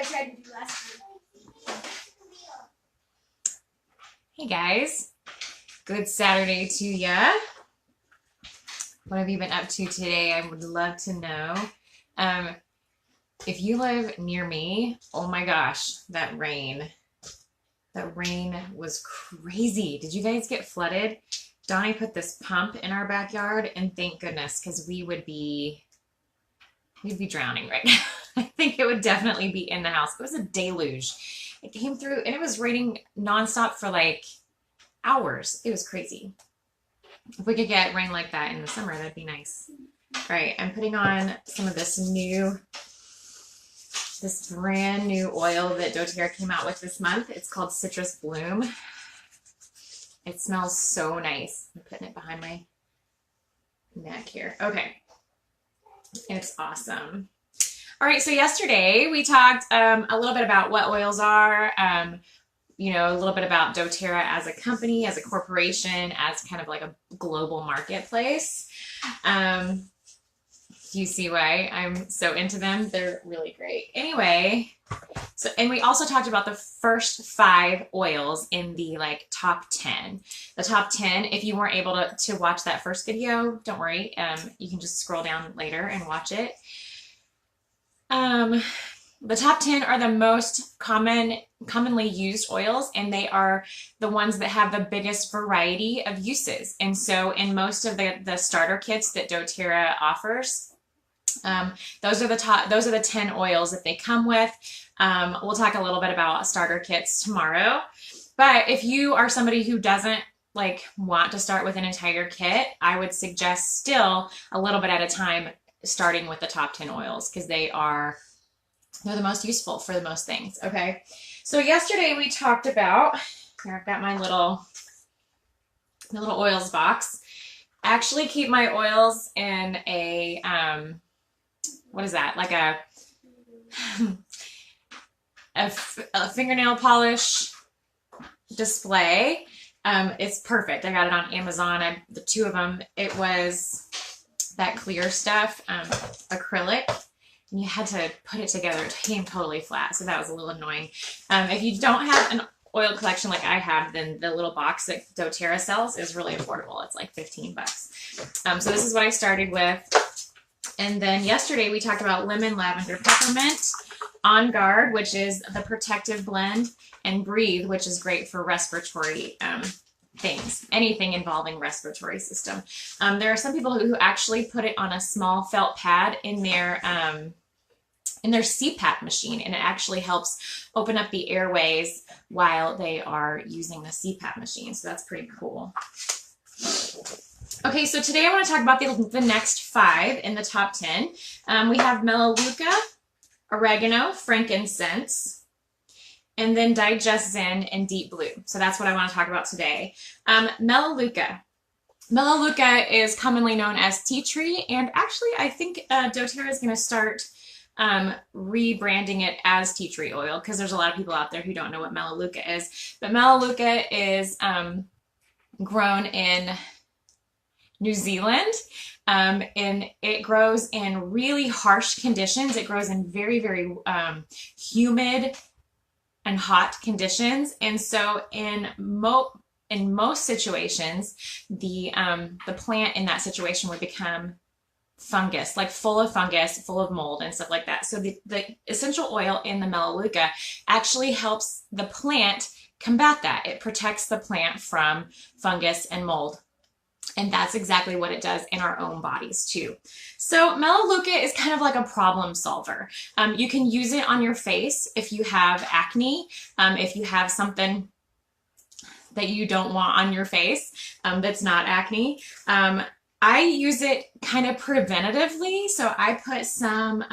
I tried to do last time. Hey guys, good Saturday to ya. What have you been up to today? I would love to know. Um, if you live near me, oh my gosh, that rain. That rain was crazy. Did you guys get flooded? Donnie put this pump in our backyard, and thank goodness, because we'd be drowning right now. I think it would definitely be in the house. It was a deluge. It came through, and it was raining nonstop for like hours. It was crazy. If we could get rain like that in the summer, that'd be nice. All right, I'm putting on some of this brand new oil that doTERRA came out with this month. It's called Citrus Bloom. It smells so nice. I'm putting it behind my neck here. Okay. It's awesome. All right, so yesterday we talked a little bit about what oils are, a little bit about doTERRA as a company, as a corporation, as kind of like a global marketplace. You see why I'm so into them? They're really great. Anyway, and we also talked about the first 5 oils in the top 10. The top 10, if you weren't able to watch that first video, don't worry. You can just scroll down later and watch it. The top 10 are the most commonly used oils, and they are the ones that have the biggest variety of uses. And so in most of the starter kits that doTERRA offers, those are the 10 oils that they come with. We'll talk a little bit about starter kits tomorrow. But if you are somebody who doesn't want to start with an entire kit, I would suggest still a little bit at a time starting with the top 10 oils, because they're the most useful for the most things. Okay. So yesterday we talked about, here I've got my little oils box. I actually keep my oils in a, what is that? Like a fingernail polish display. It's perfect. I got it on Amazon. The 2 of them, it was that clear stuff, acrylic, and you had to put it together. It came totally flat, so that was a little annoying. If you don't have an oil collection like I have, then the little box that doTERRA sells is really affordable. It's like 15 bucks. So this is what I started with. And then yesterday we talked about lemon, lavender, peppermint, On Guard, which is the protective blend, and Breathe, which is great for respiratory things, anything involving respiratory system. There are some people who actually put it on a small felt pad in their CPAP machine, and it actually helps open up the airways while they are using the CPAP machine. So that's pretty cool. Okay, so today I want to talk about the next 5 in the top 10. We have Melaleuca, oregano, frankincense, and then Digest Zen and Deep Blue. So that's what I want to talk about today. Melaleuca. Melaleuca is commonly known as tea tree, and actually I think doTERRA is going to start rebranding it as tea tree oil, because there's a lot of people out there who don't know what Melaleuca is. But Melaleuca is grown in New Zealand, and it grows in really harsh conditions. It grows in very, very humid and hot conditions, and so in most situations, the plant in that situation would become fungus, full of fungus, full of mold and stuff like that. So the essential oil in the Melaleuca actually helps the plant combat that. It protects the plant from fungus and mold. And that's exactly what it does in our own bodies too. So Melaleuca is kind of like a problem solver. You can use it on your face if you have acne, if you have something that you don't want on your face that's not acne. I use it kind of preventatively. So I put some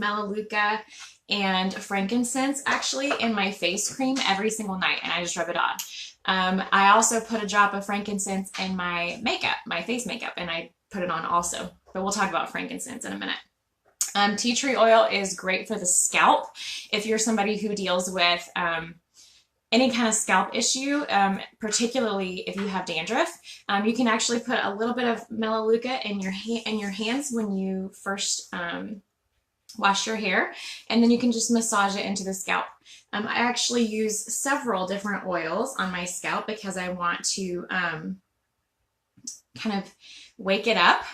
Melaleuca and frankincense actually in my face cream every single night, and I just rub it on. I also put a drop of frankincense in my makeup, my face makeup, and I put it on also. But we'll talk about frankincense in a minute. Tea tree oil is great for the scalp. If you're somebody who deals with any kind of scalp issue, particularly if you have dandruff, you can actually put a little bit of Melaleuca in your hands when you first wash your hair, and then you can just massage it into the scalp. I actually use several different oils on my scalp because I want to kind of wake it up.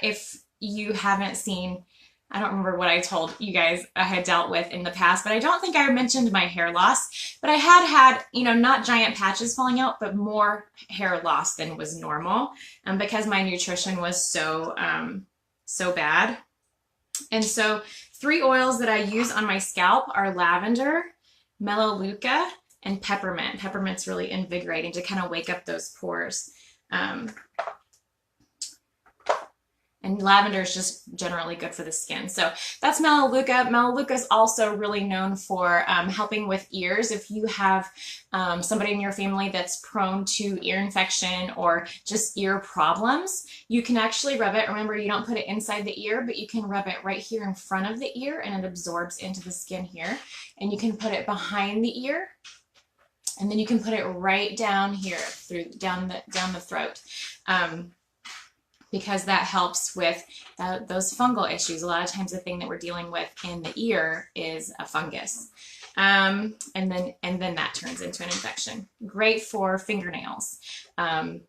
If you haven't seen, I don't remember what I told you guys I had dealt with in the past, but I don't think I mentioned my hair loss. But I had, you know, not giant patches falling out, but more hair loss than was normal because my nutrition was so bad. And so 3 oils that I use on my scalp are lavender, melaleuca, and peppermint. Peppermint's really invigorating to kind of wake up those pores. And lavender is just generally good for the skin. So that's melaleuca. Melaleuca is also really known for helping with ears. If you have somebody in your family that's prone to ear infection or just ear problems, you can actually rub it. Remember, you don't put it inside the ear, but you can rub it right here in front of the ear, and it absorbs into the skin here. And you can put it behind the ear, and then you can put it right down here down the throat. Because that helps with those fungal issues. A lot of times the thing that we're dealing with in the ear is a fungus. And then that turns into an infection. Great for fingernails. Some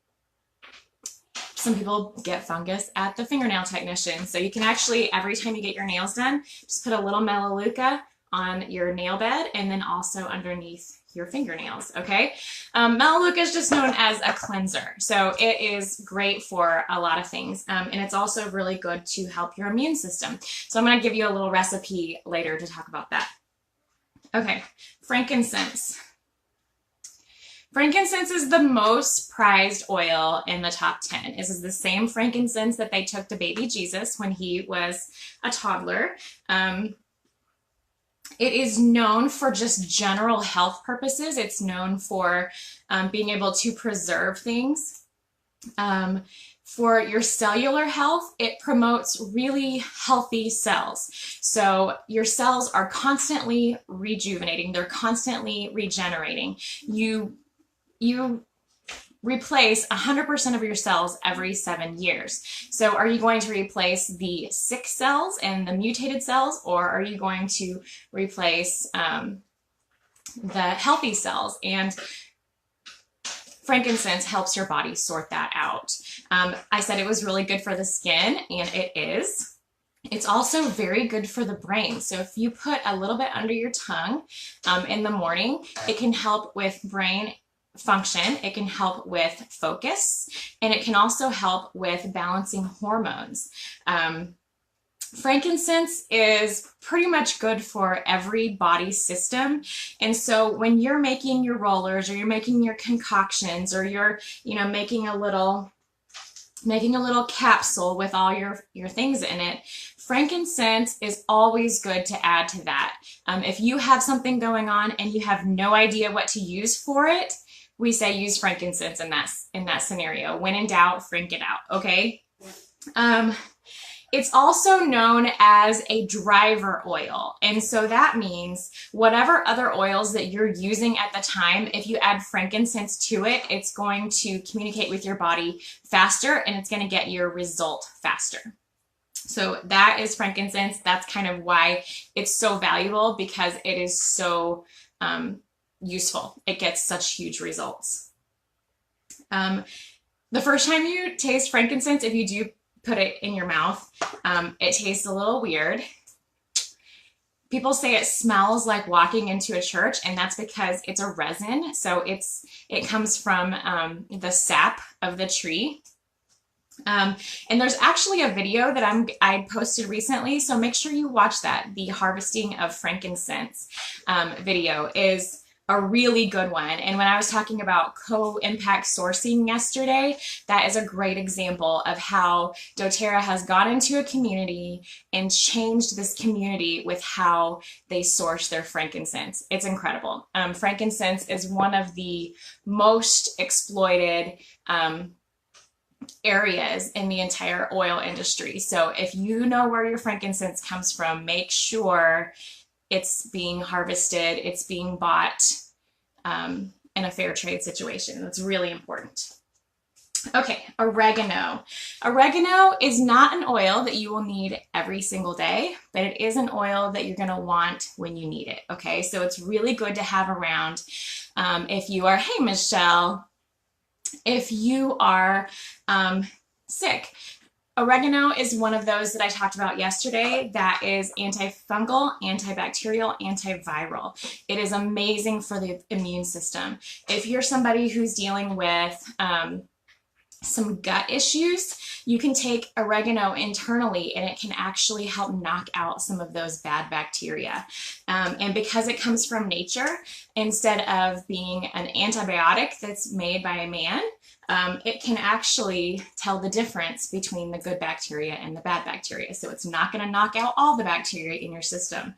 people get fungus at the fingernail technician. So you can actually, every time you get your nails done, just put a little melaleuca on your nail bed and then also underneath your fingernails, okay? Melaleuca is just known as a cleanser, so it is great for a lot of things, and it's also really good to help your immune system. So I'm going to give you a little recipe later to talk about that. Okay, frankincense. Frankincense is the most prized oil in the top 10. This is the same frankincense that they took to baby Jesus when he was a toddler. It is known for just general health purposes. It's known for being able to preserve things. For your cellular health, it promotes really healthy cells. So your cells are constantly rejuvenating. They're constantly regenerating. You replace 100% of your cells every 7 years. So are you going to replace the sick cells and the mutated cells, or are you going to replace the healthy cells? And frankincense helps your body sort that out. I said it was really good for the skin, and it is. It's also very good for the brain. So if you put a little bit under your tongue in the morning, it can help with brain function, it can help with focus, and it can also help with balancing hormones. Frankincense is pretty much good for every body system. And so when you're making your rollers or you're making your concoctions or you're, you know, making a little capsule with all your things in it, frankincense is always good to add to that. If you have something going on and you have no idea what to use for it, we say use frankincense in that scenario. When in doubt, frank it out, okay? It's also known as a driver oil. And so that means whatever other oils that you're using at the time, if you add frankincense to it, it's going to communicate with your body faster and it's going to get your result faster. So that is frankincense. That's kind of why it's so valuable, because it is so useful. It gets such huge results. The first time you taste frankincense, if you do put it in your mouth, it tastes a little weird. People say it smells like walking into a church, and that's because it's a resin. So it comes from the sap of the tree. And there's actually a video that I posted recently, so make sure you watch that. The Harvesting of Frankincense video is a really good one. And when I was talking about co-impact sourcing yesterday, that is a great example of how doTERRA has gone into a community and changed this community with how they source their frankincense. It's incredible. Frankincense is one of the most exploited areas in the entire oil industry. So if you know where your frankincense comes from, make sure it's being harvested, it's being bought in a fair trade situation. That's really important. Okay, oregano. Oregano is not an oil that you will need every single day, but it is an oil that you're going to want when you need it. Okay, so it's really good to have around if you are, hey, Michelle, if you are sick. Oregano is one of those that I talked about yesterday that is antifungal, antibacterial, antiviral. It is amazing for the immune system. If you're somebody who's dealing with some gut issues, you can take oregano internally and it can actually help knock out some of those bad bacteria. And because it comes from nature, instead of being an antibiotic that's made by a man, it can actually tell the difference between the good bacteria and the bad bacteria. So it's not going to knock out all the bacteria in your system.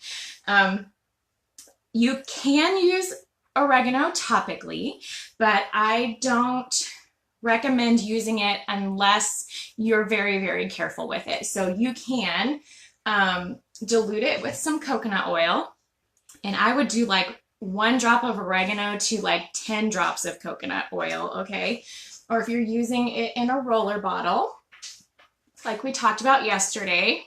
You can use oregano topically, but I don't recommend using it unless you're very, very careful with it. So you can dilute it with some coconut oil, and I would do like 1 drop of oregano to like 10 drops of coconut oil, okay? Or if you're using it in a roller bottle, like we talked about yesterday,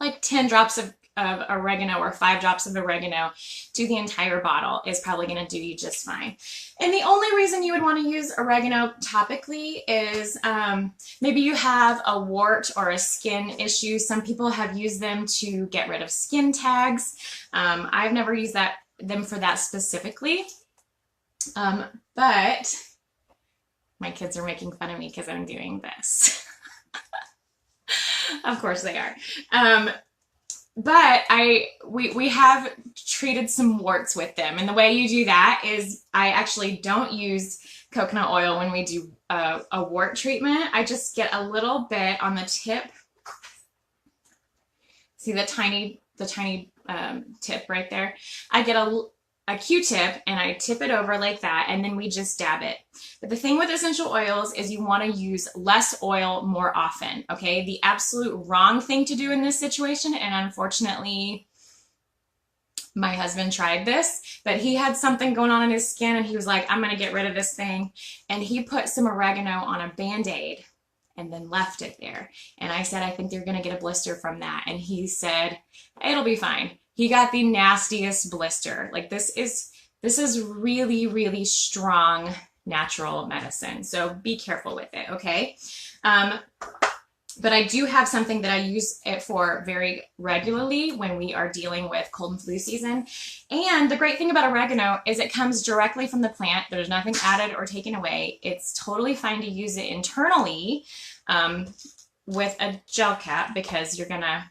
like 10 drops of oregano or 5 drops of oregano to the entire bottle is probably going to do you just fine. And the only reason you would want to use oregano topically is maybe you have a wart or a skin issue. Some people have used them to get rid of skin tags. I've never used them for that specifically, but my kids are making fun of me because I'm doing this. Of course they are. But we have treated some warts with them. And the way you do that is I actually don't use coconut oil when we do a wart treatment. I just get a little bit on the tip. See the tiny tip right there? I get a Q-tip and I tip it over like that, and then we just dab it. But the thing with essential oils is you want to use less oil more often, okay? The absolute wrong thing to do in this situation, and unfortunately my husband tried this, but he had something going on in his skin and he was like, I'm going to get rid of this thing. And he put some oregano on a Band-Aid and then left it there. And I said, I think you're going to get a blister from that. And he said, it'll be fine. He got the nastiest blister. Like this is really, really strong natural medicine. So be careful with it, okay? But I do have something that I use it for very regularly when we are dealing with cold and flu season. And the great thing about oregano is it comes directly from the plant. There's nothing added or taken away. It's totally fine to use it internally with a gel cap because you're gonna,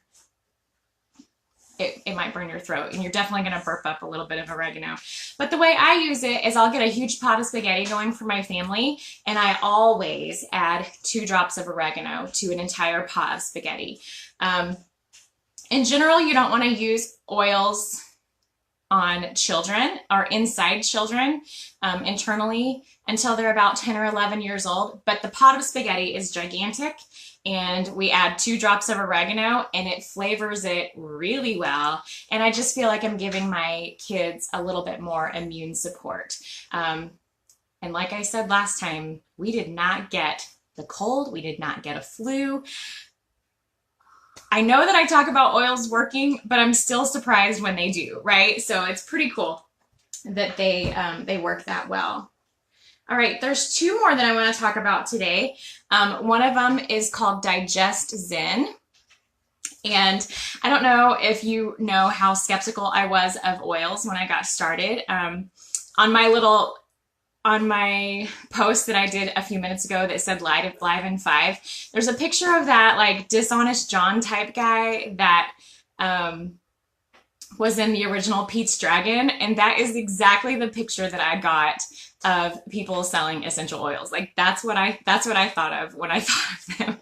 it might burn your throat and you're definitely going to burp up a little bit of oregano. But the way I use it is I'll get a huge pot of spaghetti going for my family, and I always add 2 drops of oregano to an entire pot of spaghetti. In general, you don't want to use oils on children or inside children internally until they're about 10 or 11 years old. But the pot of spaghetti is gigantic, and we add 2 drops of oregano and it flavors it really well. And I just feel like I'm giving my kids a little bit more immune support. And like I said last time, we did not get the cold. We did not get a flu. I know that I talk about oils working, but I'm still surprised when they do, right? So it's pretty cool that they work that well. All right, there's 2 more that I want to talk about today. One of them is called Digest Zen. And I don't know if you know how skeptical I was of oils when I got started. On my post that I did a few minutes ago that said Live in 5, there's a picture of that like dishonest John type guy that was in the original Pete's Dragon, and that is exactly the picture that I got of people selling essential oils. Like that's what I thought of when I thought of them.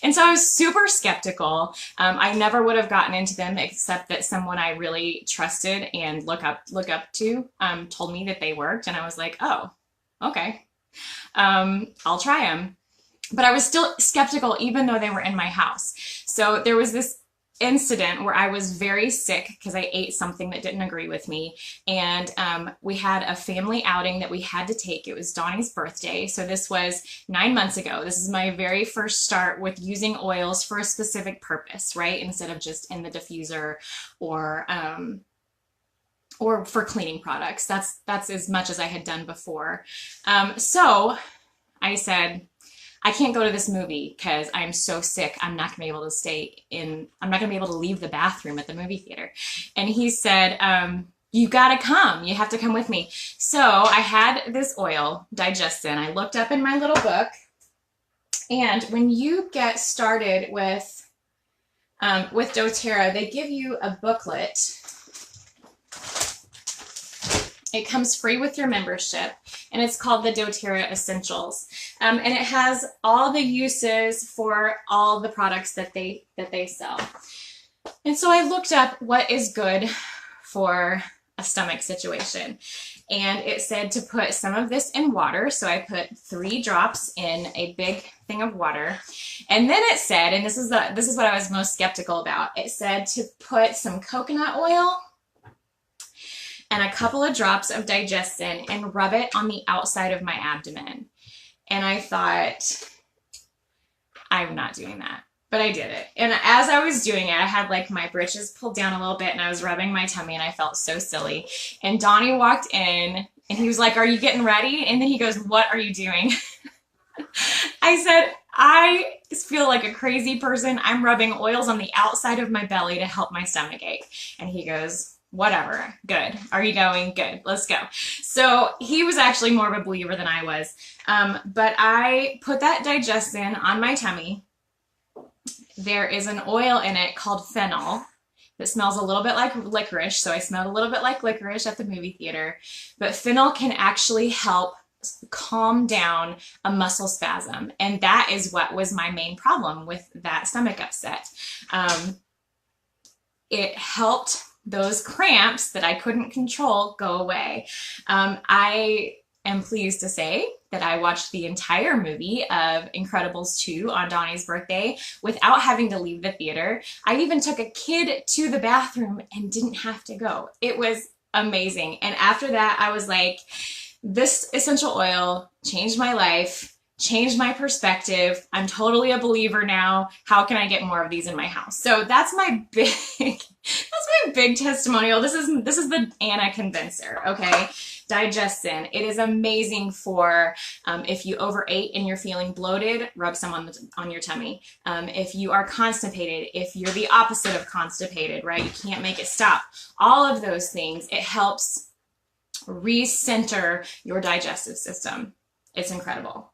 And so I was super skeptical. I never would have gotten into them except that someone I really trusted and look up to told me that they worked, and I was like, oh, okay, I'll try them. But I was still skeptical even though they were in my house. So there was this incident where I was very sick because I ate something that didn't agree with me. And we had a family outing that we had to take. It was Donnie's birthday. So this was 9 months ago. This is my very first start with using oils for a specific purpose, right? Instead of just in the diffuser or for cleaning products. That's as much as I had done before. So I said, I can't go to this movie because I'm so sick. I'm not gonna be able to I'm not gonna be able to leave the bathroom at the movie theater. And he said, you gotta come. You have to come with me. So I had this oil, Digestin. I looked up in my little book, and when you get started with doTERRA, they give you a booklet. It comes free with your membership, and it's called the doTERRA Essentials. And it has all the uses for all the products that they sell. And so I looked up what is good for a stomach situation. And it said to put some of this in water. So I put 3 drops in a big thing of water. And then it said, and this is what I was most skeptical about, it said to put some coconut oil and a couple of drops of Digestin and rub it on the outside of my abdomen. And I thought, I'm not doing that. But I did it. And as I was doing it, I had like my britches pulled down a little bit and I was rubbing my tummy and I felt so silly. And Donnie walked in and he was like, are you getting ready? And then he goes, what are you doing? I said, I feel like a crazy person. I'm rubbing oils on the outside of my belly to help my stomach ache. And he goes, whatever. Good. Are you going? Good. Let's go. So he was actually more of a believer than I was. But I put that Digestin on my tummy. There is an oil in it called fennel that smells a little bit like licorice. So I smelled a little bit like licorice at the movie theater. But fennel can actually help calm down a muscle spasm. And that is what was my main problem with that stomach upset. It helped those cramps that I couldn't control go away. I am pleased to say that I watched the entire movie of Incredibles 2 on Donnie's birthday without having to leave the theater. I even took a kid to the bathroom and didn't have to go. It was amazing. And after that, I was like, this essential oil changed my life, changed my perspective. I'm totally a believer now. How can I get more of these in my house? So that's my big testimonial. This is the Anna Convincer, okay? Digestin. It is amazing for if you overate and you're feeling bloated, rub some on your tummy. If you are constipated, if you're the opposite of constipated, right? You can't make it stop. All of those things, it helps recenter your digestive system. It's incredible.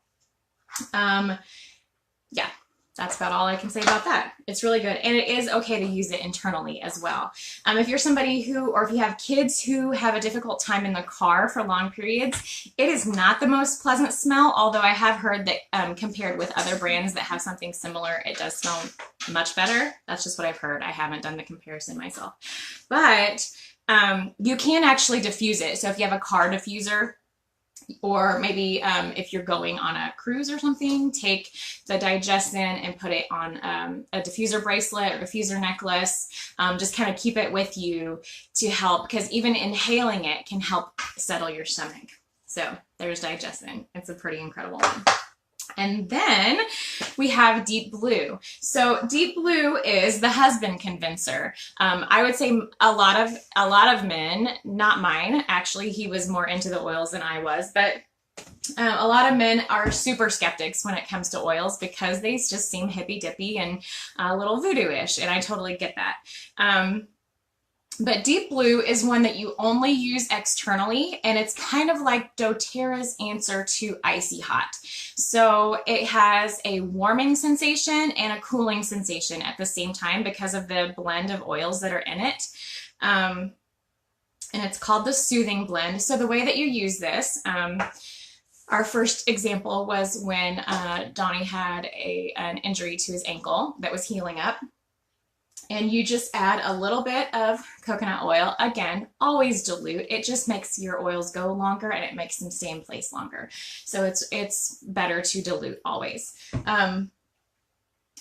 Yeah, that's about all I can say about that. It's really good. And it is okay to use it internally as well. If you're somebody or if you have kids who have a difficult time in the car for long periods, it is not the most pleasant smell, although I have heard that compared with other brands that have something similar, it does smell much better. That's just what I've heard. I haven't done the comparison myself. But you can actually diffuse it. So if you have a car diffuser, or maybe if you're going on a cruise or something, take the Digestin and put it on a diffuser bracelet or diffuser necklace. Just kind of keep it with you to help, because even inhaling it can help settle your stomach. So there's Digestin. It's a pretty incredible one. And then we have Deep Blue. So Deep Blue is the husband convincer. I would say a lot of men, not mine, actually, he was more into the oils than I was, but a lot of men are super skeptics when it comes to oils because they just seem hippy dippy and a little voodoo-ish, and I totally get that. But Deep Blue is one that you only use externally, and it's kind of like doTERRA's answer to Icy Hot. So it has a warming sensation and a cooling sensation at the same time because of the blend of oils that are in it. And it's called the Soothing Blend. So the way that you use this, our first example was when Donnie had an injury to his ankle that was healing up. And you just add a little bit of coconut oil. Again, always dilute. It just makes your oils go longer and it makes them stay in place longer. So it's better to dilute always.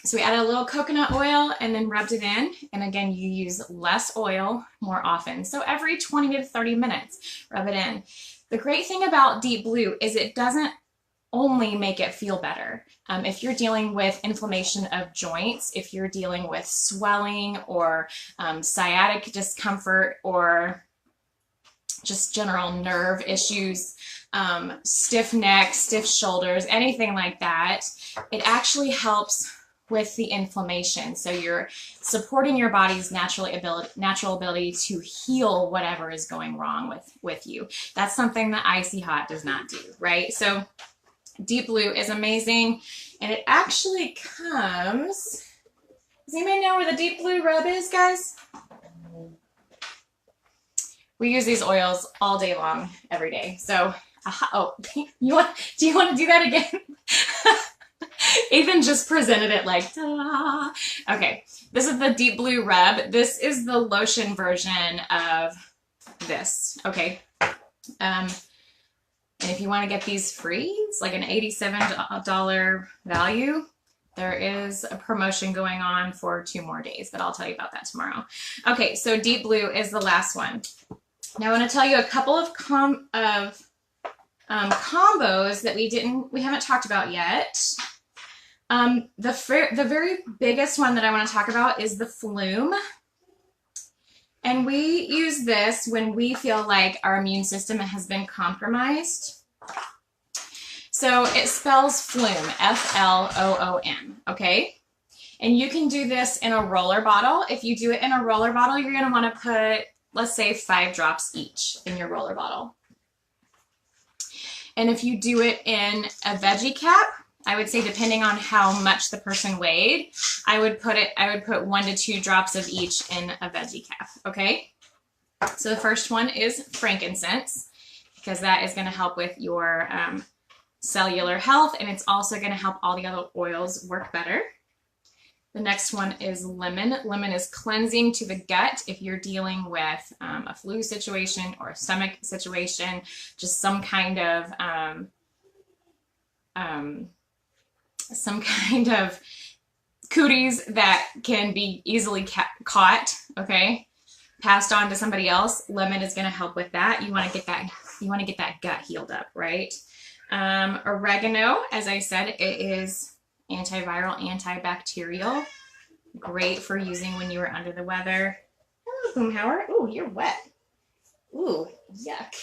So we added a little coconut oil and then rubbed it in. And again, you use less oil more often. So every 20 to 30 minutes, rub it in. The great thing about Deep Blue is it doesn't only make it feel better. If you're dealing with inflammation of joints, if you're dealing with swelling or sciatic discomfort or just general nerve issues, stiff neck, stiff shoulders, anything like that, it actually helps with the inflammation. So you're supporting your body's natural ability to heal whatever is going wrong with you. That's something that Icy Hot does not do, right? So Deep Blue is amazing, and it actually comes, does anybody know where the Deep Blue rub is, guys? We use these oils all day long, every day. So, oh, do you want to do that again? Ethan just presented it like, ta-da. Okay, this is the Deep Blue rub. This is the lotion version of this, okay? And if you want to get these free, it's like an $87 value. There is a promotion going on for 2 more days, but I'll tell you about that tomorrow. Okay, so Deep Blue is the last one. Now I want to tell you a couple of combos that we haven't talked about yet. The very biggest one that I want to talk about is the Flume. And we use this when we feel like our immune system has been compromised. So it spells Flume, F-L-O-O-M, okay? And you can do this in a roller bottle. If you do it in a roller bottle, you're going to want to put, let's say, 5 drops each in your roller bottle. And if you do it in a veggie cap, I would say depending on how much the person weighed, I would put 1 to 2 drops of each in a veggie cap, okay? So the first one is frankincense, because that is going to help with your cellular health, and it's also going to help all the other oils work better. The next one is lemon. Lemon is cleansing to the gut if you're dealing with a flu situation or a stomach situation, just some kind of cooties that can be easily caught, okay, passed on to somebody else. Lemon is going to help with that. You want to get that gut healed up, right? Oregano, as I said, it is antiviral, antibacterial, great for using when you are under the weather. Hello, Boomhauer. Ooh, you're wet. Ooh, yuck.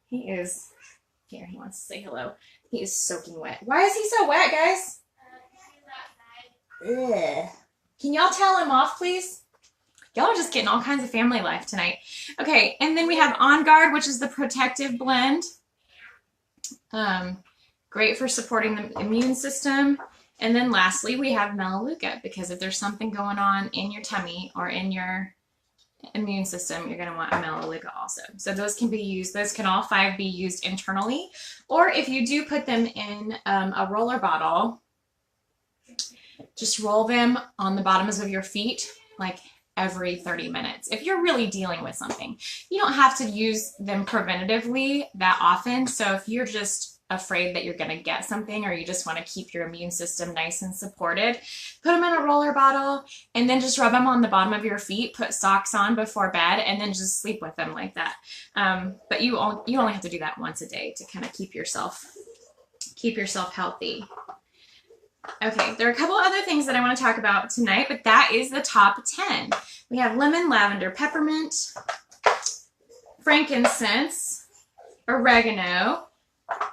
He is here. He wants to say hello. He is soaking wet. Why is he so wet, guys? Ugh. Can y'all tell him off, please? Y'all are just getting all kinds of family life tonight. Okay, and then we have On Guard, which is the protective blend. Great for supporting the immune system. And then lastly, we have Melaleuca, because if there's something going on in your tummy or in your immune system, you're going to want a Melaleuca also. So those can be used, those can all 5 be used internally, or if you do put them in a roller bottle, just roll them on the bottoms of your feet like every 30 minutes. If you're really dealing with something, you don't have to use them preventatively that often. So if you're just afraid that you're going to get something, or you just want to keep your immune system nice and supported, put them in a roller bottle and then just rub them on the bottom of your feet, put socks on before bed, and then just sleep with them like that. But you only have to do that once a day to kind of keep yourself healthy. Okay, there are a couple other things that I want to talk about tonight, but that is the top 10. We have lemon, lavender, peppermint, frankincense, oregano,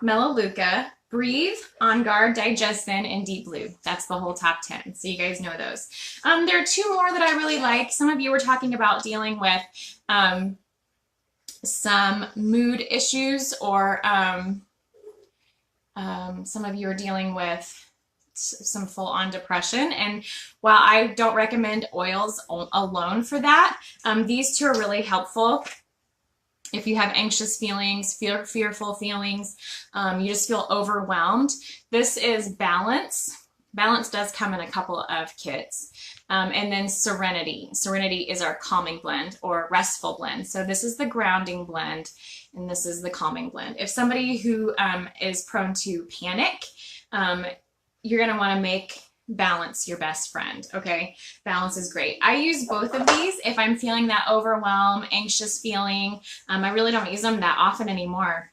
Melaleuca, Breathe, On Guard, Digest Zen, and Deep Blue. That's the whole top 10, so you guys know those. There are 2 more that I really like. Some of you were talking about dealing with some mood issues, or some of you are dealing with some full-on depression. And while I don't recommend oils alone for that, these 2 are really helpful. If you have anxious feelings, fearful feelings, you just feel overwhelmed, this is Balance. Balance does come in a couple of kits. And then Serenity. Serenity is our calming blend or restful blend. So this is the grounding blend, and this is the calming blend. If somebody who is prone to panic, you're going to want to make balance your best friend. Okay, balance is great. I use both of these if I'm feeling that overwhelm, anxious feeling. I really don't use them that often anymore.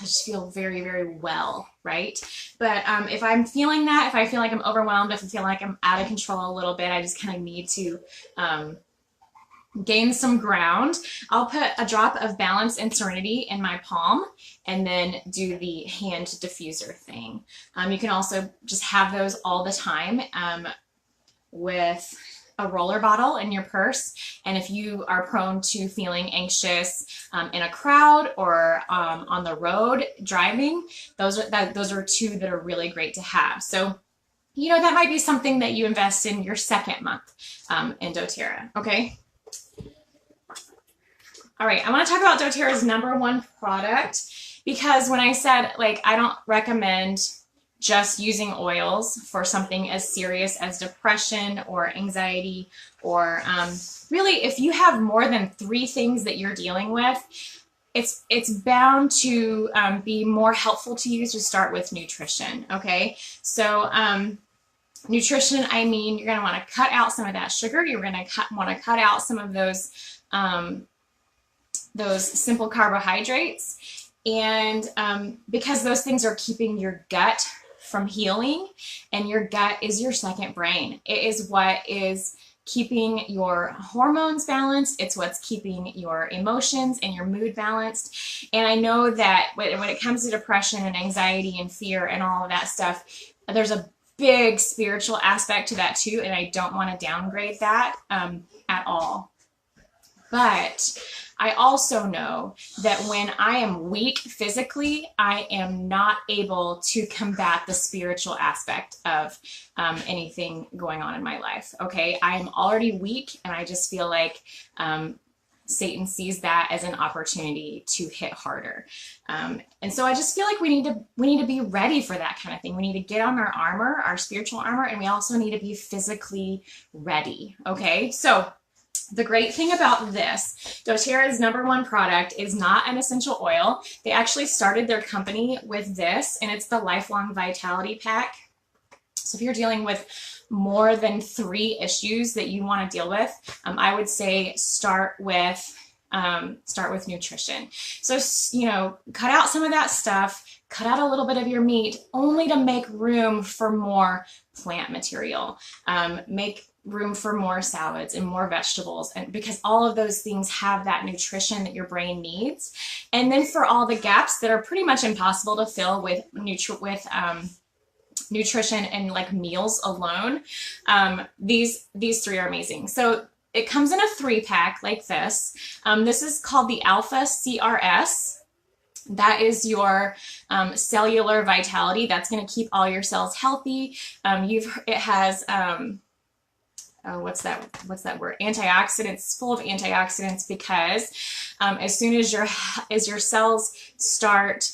I just feel very, very well, right? But if I'm feeling that, if I feel like I'm overwhelmed, if I feel like I'm out of control a little bit, I just kind of need to gain some ground. I'll put a drop of Balance and Serenity in my palm and then do the hand diffuser thing. You can also just have those all the time with a roller bottle in your purse. And if you are prone to feeling anxious in a crowd or on the road driving, those are two that are really great to have. So, you know, that might be something that you invest in your second month in doTERRA, okay? All right, I want to talk about doTERRA's #1 product, because when I said, like, I don't recommend just using oils for something as serious as depression or anxiety, or really if you have more than 3 things that you're dealing with, it's bound to be more helpful to you to start with nutrition, okay? So nutrition, I mean, you're going to want to cut out some of that sugar. You're going to want to cut out some of those simple carbohydrates, and because those things are keeping your gut from healing, and your gut is your second brain. It is what is keeping your hormones balanced. It's what's keeping your emotions and your mood balanced. And I know that when it comes to depression and anxiety and fear and all of that stuff, there's a big spiritual aspect to that too, and I don't want to downgrade that at all. But I also know that when I am weak physically, I am not able to combat the spiritual aspect of anything going on in my life. Okay, I am already weak, and I just feel like Satan sees that as an opportunity to hit harder. And so I just feel like we need to be ready for that kind of thing. We need to get on our armor, our spiritual armor, and we also need to be physically ready. Okay, so the great thing about this, doTERRA's #1 product, is not an essential oil. They actually started their company with this, and it's the Lifelong Vitality Pack. So if you're dealing with more than 3 issues that you want to deal with, I would say start with nutrition. So, you know, cut out some of that stuff, cut out a little bit of your meat, only to make room for more plant material. Make room for more salads and more vegetables, and because all of those things have that nutrition that your brain needs. And then for all the gaps that are pretty much impossible to fill with nutrition and like meals alone, these 3 are amazing. So it comes in a 3-pack like this. This is called the Alpha CRS. That is your cellular vitality. That's going to keep all your cells healthy. It has what's that word? Antioxidants, full of antioxidants, because as soon as your cells start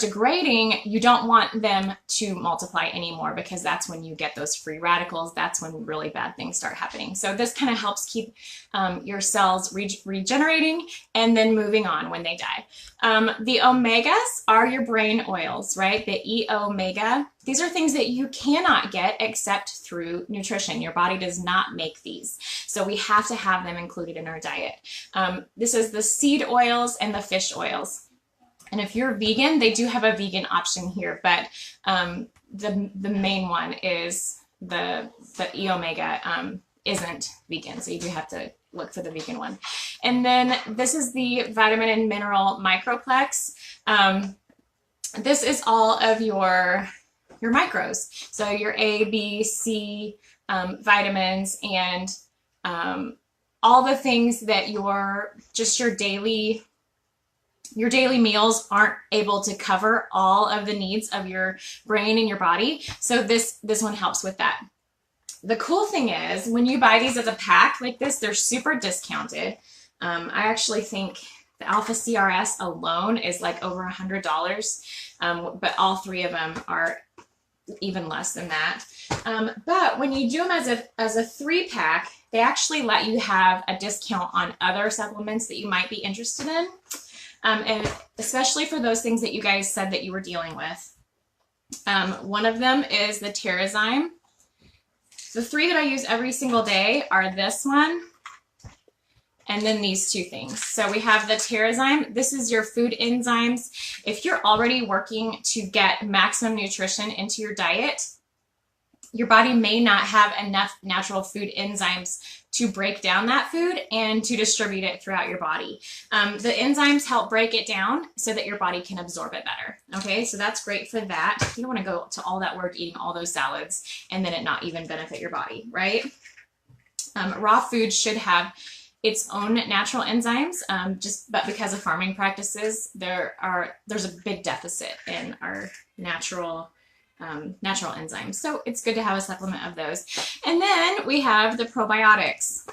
degrading, you don't want them to multiply anymore, because that's when you get those free radicals. That's when really bad things start happening. So this kind of helps keep your cells regenerating and then moving on when they die. The omegas are your brain oils, right? The E-omega. These are things that you cannot get except through nutrition. Your body does not make these. So we have to have them included in our diet. This is the seed oils and the fish oils. And if you're vegan, they do have a vegan option here, but the main one is the E-omega isn't vegan, so you do have to look for the vegan one. And then this is the vitamin and mineral microplex. This is all of your micros, so your A, B, C vitamins, and all the things that your daily meals aren't able to cover all of the needs of your brain and your body. So this one helps with that. The cool thing is, when you buy these as a pack like this, they're super discounted. I actually think the Alpha CRS alone is like over $100, but all 3 of them are even less than that. But when you do them as a 3-pack, they actually let you have a discount on other supplements that you might be interested in. And especially for those things that you guys said that you were dealing with. One of them is the Terrazyme. The 3 that I use every single day are this one and then these 2 things. So we have the Terrazyme. This is your food enzymes. If you're already working to get maximum nutrition into your diet, your body may not have enough natural food enzymes to break down that food and to distribute it throughout your body. The enzymes help break it down so that your body can absorb it better. Okay, so that's great for that. You don't want to go to all that work eating all those salads and then it not even benefit your body, right? Raw food should have its own natural enzymes, but because of farming practices, there's a big deficit in our natural enzymes. So it's good to have a supplement of those. And then we have the probiotics.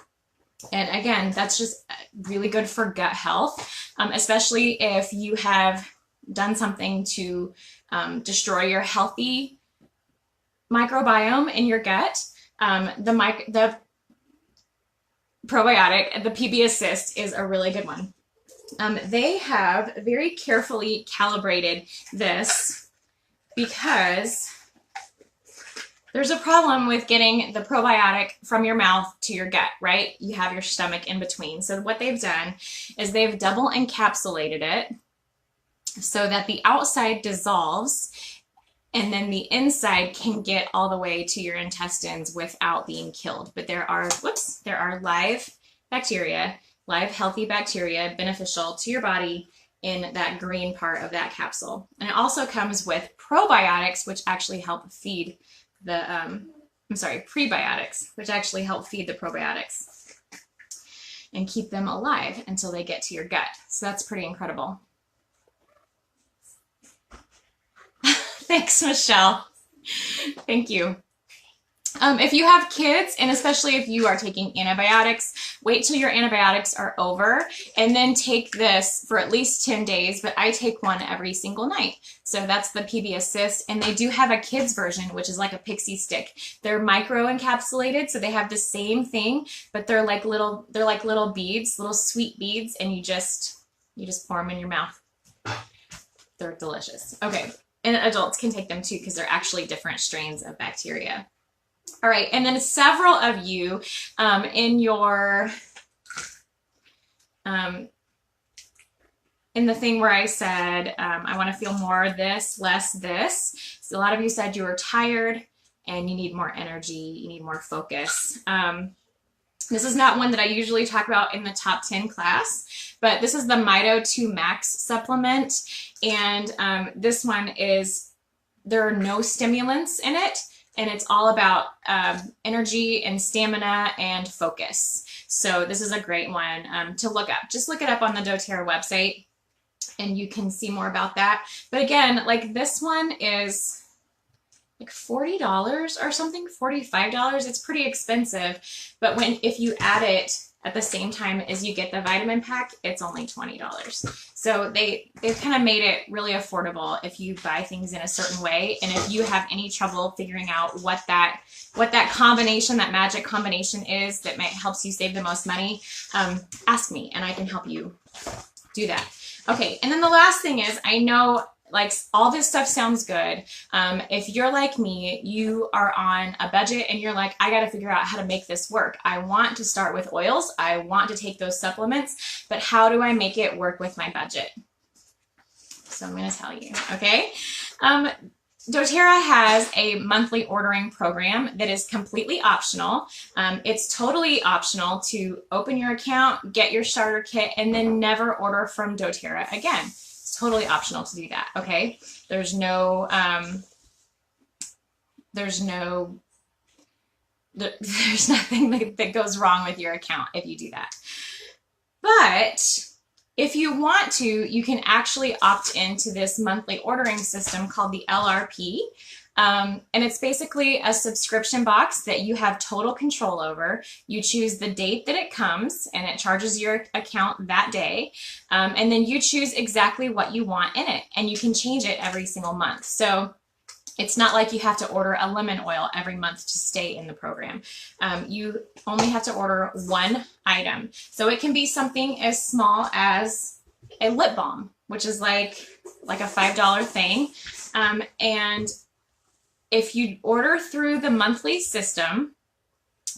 And again, that's just really good for gut health, especially if you have done something to destroy your healthy microbiome in your gut. The probiotic, the PB Assist, is a really good one. They have very carefully calibrated this because there's a problem with getting the probiotic from your mouth to your gut, right? You have your stomach in between. So what they've done is they've double encapsulated it so that the outside dissolves and then the inside can get all the way to your intestines without being killed. But there are live bacteria, live healthy bacteria beneficial to your body in that green part of that capsule. And it also comes with probiotics, which actually help feed the, prebiotics, which actually help feed the probiotics and keep them alive until they get to your gut. So that's pretty incredible. Thanks, Michelle. Thank you. If you have kids, and especially if you are taking antibiotics, wait till your antibiotics are over and then take this for at least 10 days, but I take one every single night. So that's the PB Assist, and they do have a kids version, which is like a pixie stick. They're micro encapsulated, so they have the same thing, but they're like little beads, little sweet beads, and you just pour them in your mouth. They're delicious. Okay, and adults can take them too because they're actually different strains of bacteria. All right, and then several of you in the thing where I said, I want to feel more this, less this. So a lot of you said you were tired and you need more energy, you need more focus. This is not one that I usually talk about in the top 10 class, but this is the Mito 2 Max supplement. And this one there are no stimulants in it. And it's all about energy and stamina and focus. So this is a great one to look up. Just look it up on the doTERRA website and you can see more about that. But again, like this one is like $40 or something, $45. It's pretty expensive. But if you add it at the same time as you get the vitamin pack, it's only $20. So they've kind of made it really affordable if you buy things in a certain way. And if you have any trouble figuring out what that combination, that magic combination is that helps you save the most money, ask me and I can help you do that. Okay, and then the last thing is, I know like all this stuff sounds good. If you're like me, you are on a budget and you're like, I got to figure out how to make this work. I want to start with oils. I want to take those supplements, but how do I make it work with my budget? So I'm going to tell you, okay? doTERRA has a monthly ordering program that is completely optional. It's totally optional to open your account, get your starter kit, and then never order from doTERRA again. Totally optional to do that, okay? There's nothing that goes wrong with your account if you do that. But if you want to, you can actually opt into this monthly ordering system called the LRP. And it's basically a subscription box that you have total control over. You choose the date that it comes and it charges your account that day. And then you choose exactly what you want in it and you can change it every single month. So it's not like you have to order a lemon oil every month to stay in the program. You only have to order one item. So it can be something as small as a lip balm, which is like a $5 thing. And if you order through the monthly system,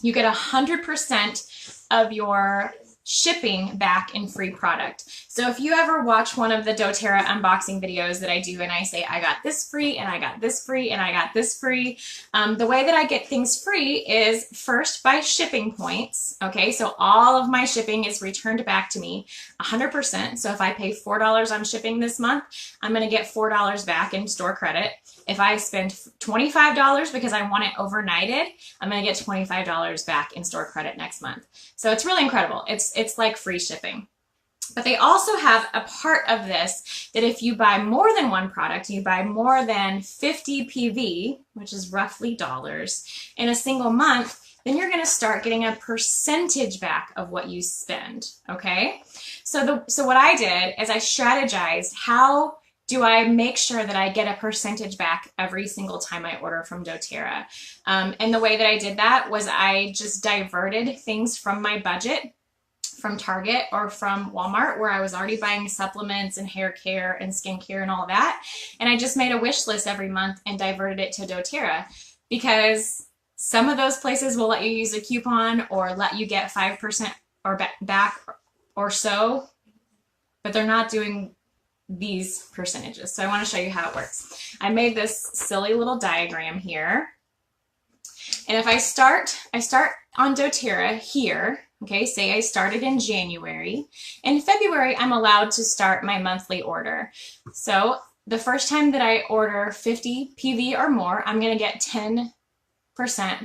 you get 100% of your shipping back in free product. So if you ever watch one of the doTERRA unboxing videos that I do and I say, I got this free and I got this free and I got this free, the way that I get things free is first by shipping points. Okay, so all of my shipping is returned back to me 100%. So if I pay $4 on shipping this month, I'm going to get $4 back in store credit. If I spend $25 because I want it overnighted, I'm going to get $25 back in store credit next month. So it's really incredible. It's like free shipping. But they also have a part of this that if you buy more than one product, you buy more than 50 PV, which is roughly dollars, in a single month, then you're going to start getting a percentage back of what you spend, okay? So what I did is I strategized, how do I make sure that I get a percentage back every single time I order from doTERRA? And the way that I did that was I just diverted things from my budget from Target or from Walmart, where I was already buying supplements and hair care and skincare and all that. And I just made a wish list every month and diverted it to doTERRA, because some of those places will let you use a coupon or let you get 5% or back or so, but they're not doing these percentages. So I want to show you how it works. I made this silly little diagram here. And if I start on doTERRA here, okay, say I started in January. In February, I'm allowed to start my monthly order. So the first time that I order 50 PV or more, I'm going to get 10%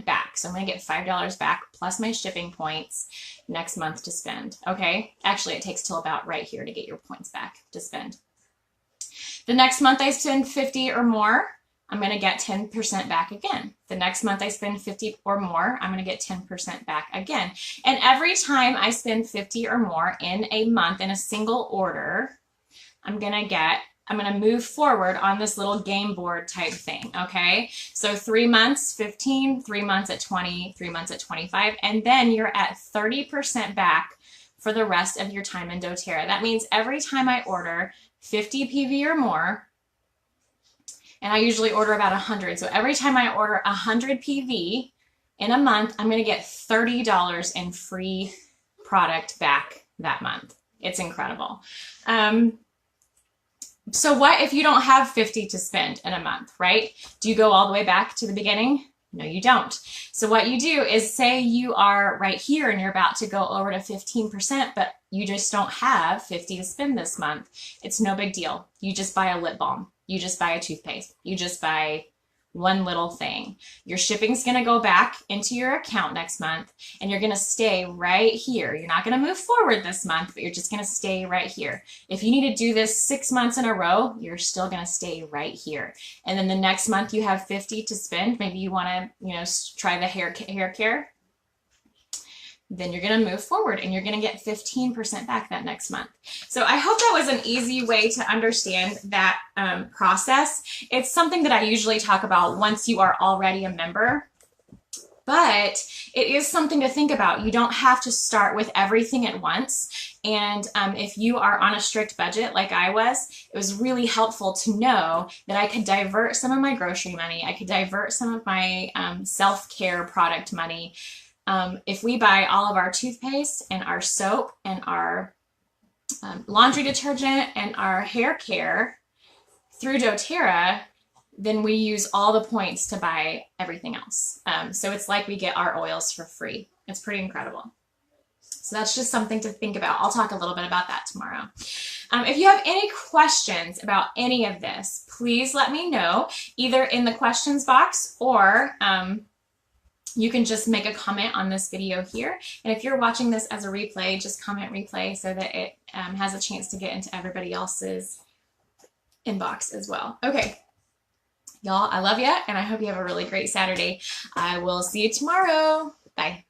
back. So I'm going to get $5 back plus my shipping points next month to spend. Okay, actually it takes till about right here to get your points back to spend. The next month I spend 50 or more, I'm going to get 10% back again. The next month I spend 50 or more, I'm going to get 10% back again. And every time I spend 50 or more in a month in a single order, I'm going to move forward on this little game board type thing, okay? So 3 months, 15, 3 months at 20, 3 months at 25, and then you're at 30% back for the rest of your time in doTERRA. That means every time I order 50 PV or more, and I usually order about 100. So every time I order 100 PV in a month, I'm going to get $30 in free product back that month. It's incredible. So what if you don't have 50 to spend in a month, right? Do you go all the way back to the beginning? No, you don't. So what you do is, say you are right here and you're about to go over to 15%, but you just don't have 50 to spend this month. It's no big deal. You just buy a lip balm. You just buy a toothpaste. You just buy one little thing. Your shipping's going to go back into your account next month, and you're going to stay right here. You're not going to move forward this month, but you're just going to stay right here. If you need to do this 6 months in a row, you're still going to stay right here. And then the next month you have 50 to spend. Maybe you want to, try the hair care. Then you're going to move forward and you're going to get 15% back that next month. So I hope that was an easy way to understand that process. It's something that I usually talk about once you are already a member, but it is something to think about. You don't have to start with everything at once. And if you are on a strict budget like I was, it was really helpful to know that I could divert some of my grocery money. I could divert some of my self-care product money. If we buy all of our toothpaste and our soap and our laundry detergent and our hair care through doTERRA, then we use all the points to buy everything else. So it's like we get our oils for free. It's pretty incredible. So that's just something to think about. I'll talk a little bit about that tomorrow. If you have any questions about any of this, please let me know, either in the questions box or you can just make a comment on this video here. And if you're watching this as a replay, just comment replay so that it has a chance to get into everybody else's inbox as well. Okay, y'all, I love you, and I hope you have a really great Saturday. I will see you tomorrow. Bye.